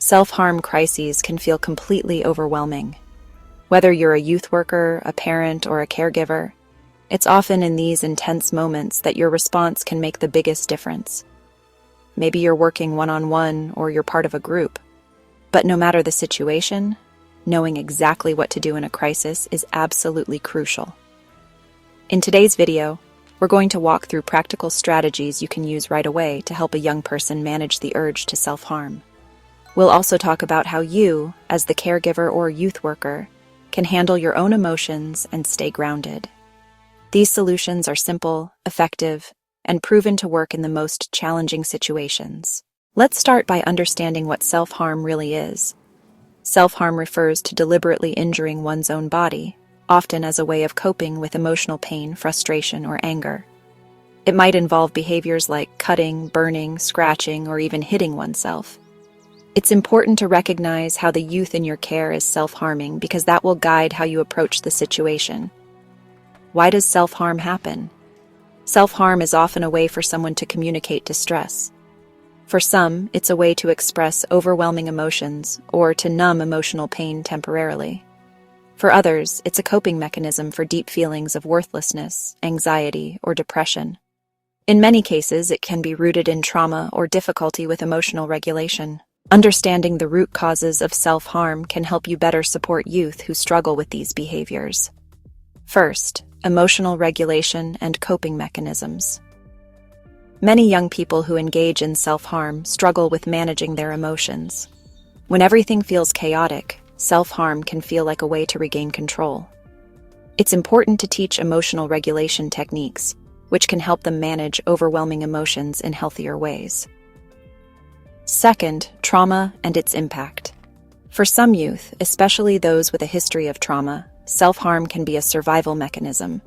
Self-harm crises can feel completely overwhelming. Whether you're a youth worker, a parent, or a caregiver, it's often in these intense moments that your response can make the biggest difference. Maybe you're working one-on-one or you're part of a group. But no matter the situation, knowing exactly what to do in a crisis is absolutely crucial. In today's video, we're going to walk through practical strategies you can use right away to help a young person manage the urge to self-harm. We'll also talk about how you, as the caregiver or youth worker, can handle your own emotions and stay grounded. These solutions are simple, effective, and proven to work in the most challenging situations. Let's start by understanding what self-harm really is. Self-harm refers to deliberately injuring one's own body, often as a way of coping with emotional pain, frustration, or anger. It might involve behaviors like cutting, burning, scratching, or even hitting oneself. It's important to recognize how the youth in your care is self-harming because that will guide how you approach the situation. Why does self-harm happen? Self-harm is often a way for someone to communicate distress. For some, it's a way to express overwhelming emotions or to numb emotional pain temporarily. For others, it's a coping mechanism for deep feelings of worthlessness, anxiety, or depression. In many cases, it can be rooted in trauma or difficulty with emotional regulation. Understanding the root causes of self-harm can help you better support youth who struggle with these behaviors. First, emotional regulation and coping mechanisms. Many young people who engage in self-harm struggle with managing their emotions. When everything feels chaotic, self-harm can feel like a way to regain control. It's important to teach emotional regulation techniques, which can help them manage overwhelming emotions in healthier ways. Second, trauma and its impact. For some youth, especially those with a history of trauma, self-harm can be a survival mechanism.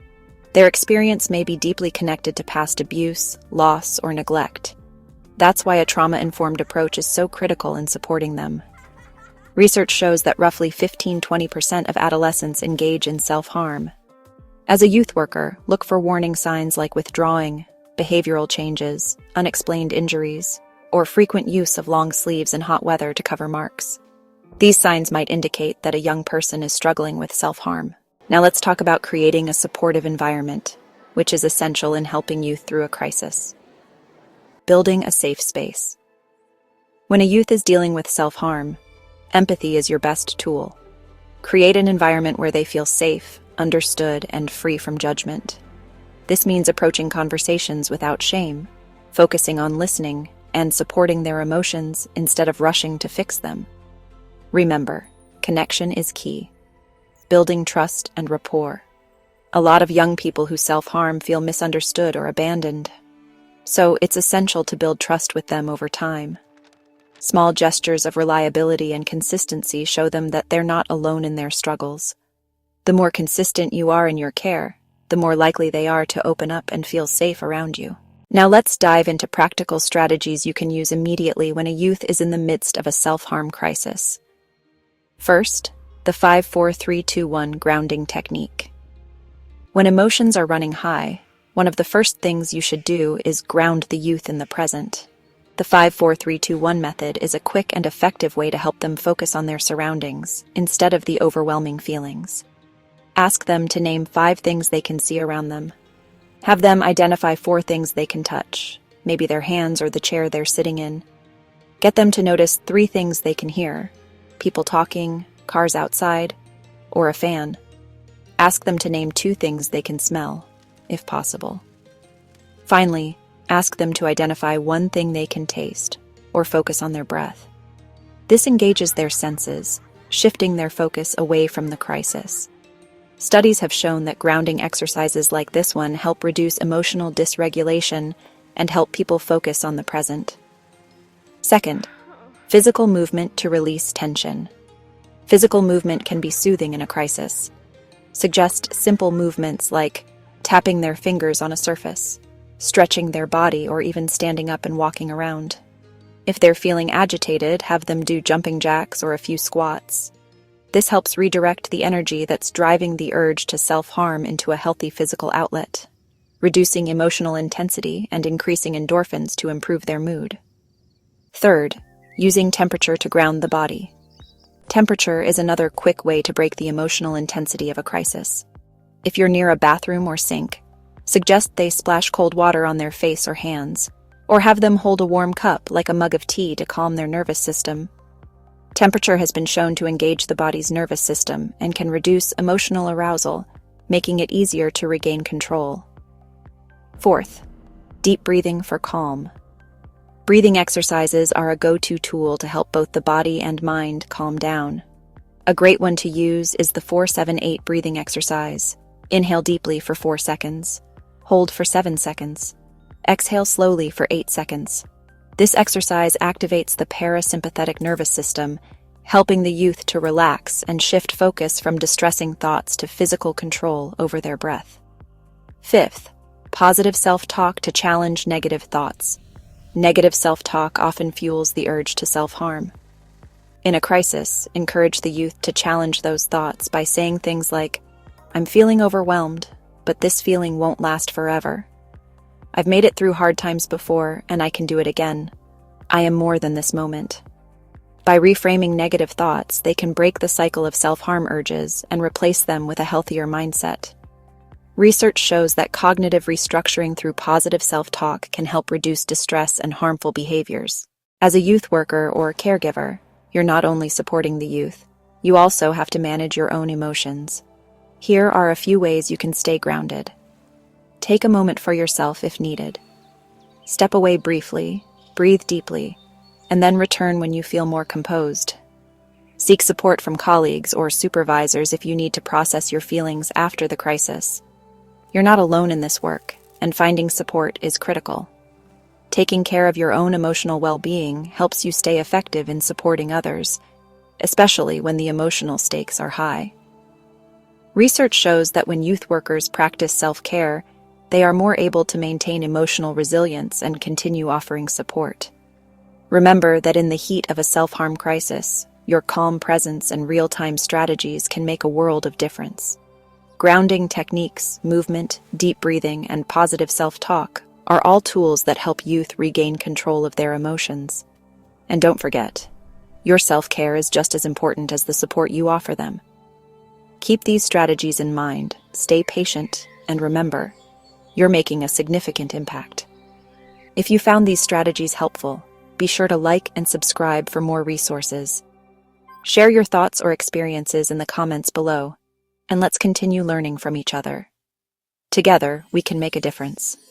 Their experience may be deeply connected to past abuse, loss, or neglect. That's why a trauma-informed approach is so critical in supporting them. Research shows that roughly 15–20% of adolescents engage in self-harm. As a youth worker, look for warning signs like withdrawing, behavioral changes, unexplained injuries, or frequent use of long sleeves in hot weather to cover marks. These signs might indicate that a young person is struggling with self-harm. Now let's talk about creating a supportive environment, which is essential in helping youth through a crisis. Building a safe space. When a youth is dealing with self-harm, empathy is your best tool. Create an environment where they feel safe, understood, and free from judgment. This means approaching conversations without shame, focusing on listening, and supporting their emotions instead of rushing to fix them. Remember, connection is key. Building trust and rapport. A lot of young people who self-harm feel misunderstood or abandoned. So it's essential to build trust with them over time. Small gestures of reliability and consistency show them that they're not alone in their struggles. The more consistent you are in your care, the more likely they are to open up and feel safe around you. Now let's dive into practical strategies you can use immediately when a youth is in the midst of a self-harm crisis. First, the 5-4-3-2-1 grounding technique. When emotions are running high, one of the first things you should do is ground the youth in the present. The 5-4-3-2-1 method is a quick and effective way to help them focus on their surroundings instead of the overwhelming feelings. Ask them to name 5 things they can see around them. Have them identify 4 things they can touch, maybe their hands or the chair they're sitting in. Get them to notice 3 things they can hear: people talking, cars outside, or a fan. Ask them to name 2 things they can smell, if possible. Finally, ask them to identify 1 thing they can taste, or focus on their breath. This engages their senses, shifting their focus away from the crisis. Studies have shown that grounding exercises like this one help reduce emotional dysregulation and help people focus on the present. Second, physical movement to release tension. Physical movement can be soothing in a crisis. Suggest simple movements like tapping their fingers on a surface, stretching their body, or even standing up and walking around. If they're feeling agitated, have them do jumping jacks or a few squats. This helps redirect the energy that's driving the urge to self-harm into a healthy physical outlet, reducing emotional intensity and increasing endorphins to improve their mood. Third, Using temperature to ground the body. Temperature is another quick way to break the emotional intensity of a crisis. If you're near a bathroom or sink, suggest they splash cold water on their face or hands, or have them hold a warm cup like a mug of tea to calm their nervous system. Temperature has been shown to engage the body's nervous system and can reduce emotional arousal, making it easier to regain control. Fourth, deep breathing for calm. Breathing exercises are a go-to tool to help both the body and mind calm down. A great one to use is the 4-7-8 breathing exercise. Inhale deeply for 4 seconds. Hold for 7 seconds. Exhale slowly for 8 seconds. This exercise activates the parasympathetic nervous system, helping the youth to relax and shift focus from distressing thoughts to physical control over their breath. Fifth, positive self-talk to challenge negative thoughts. Negative self-talk often fuels the urge to self-harm. In a crisis, encourage the youth to challenge those thoughts by saying things like, "I'm feeling overwhelmed, but this feeling won't last forever. I've made it through hard times before, and I can do it again. I am more than this moment." By reframing negative thoughts, they can break the cycle of self-harm urges and replace them with a healthier mindset. Research shows that cognitive restructuring through positive self-talk can help reduce distress and harmful behaviors. As a youth worker or caregiver, you're not only supporting the youth, you also have to manage your own emotions. Here are a few ways you can stay grounded. Take a moment for yourself if needed. Step away briefly, breathe deeply, and then return when you feel more composed. Seek support from colleagues or supervisors if you need to process your feelings after the crisis. You're not alone in this work, and finding support is critical. Taking care of your own emotional well-being helps you stay effective in supporting others, especially when the emotional stakes are high. Research shows that when youth workers practice self-care, they are more able to maintain emotional resilience and continue offering support. Remember that in the heat of a self-harm crisis, your calm presence and real-time strategies can make a world of difference. Grounding techniques, movement, deep breathing, and positive self-talk are all tools that help youth regain control of their emotions. And don't forget, your self-care is just as important as the support you offer them. Keep these strategies in mind, stay patient, and remember, you're making a significant impact. If you found these strategies helpful, be sure to like and subscribe for more resources. Share your thoughts or experiences in the comments below, and let's continue learning from each other. Together, we can make a difference.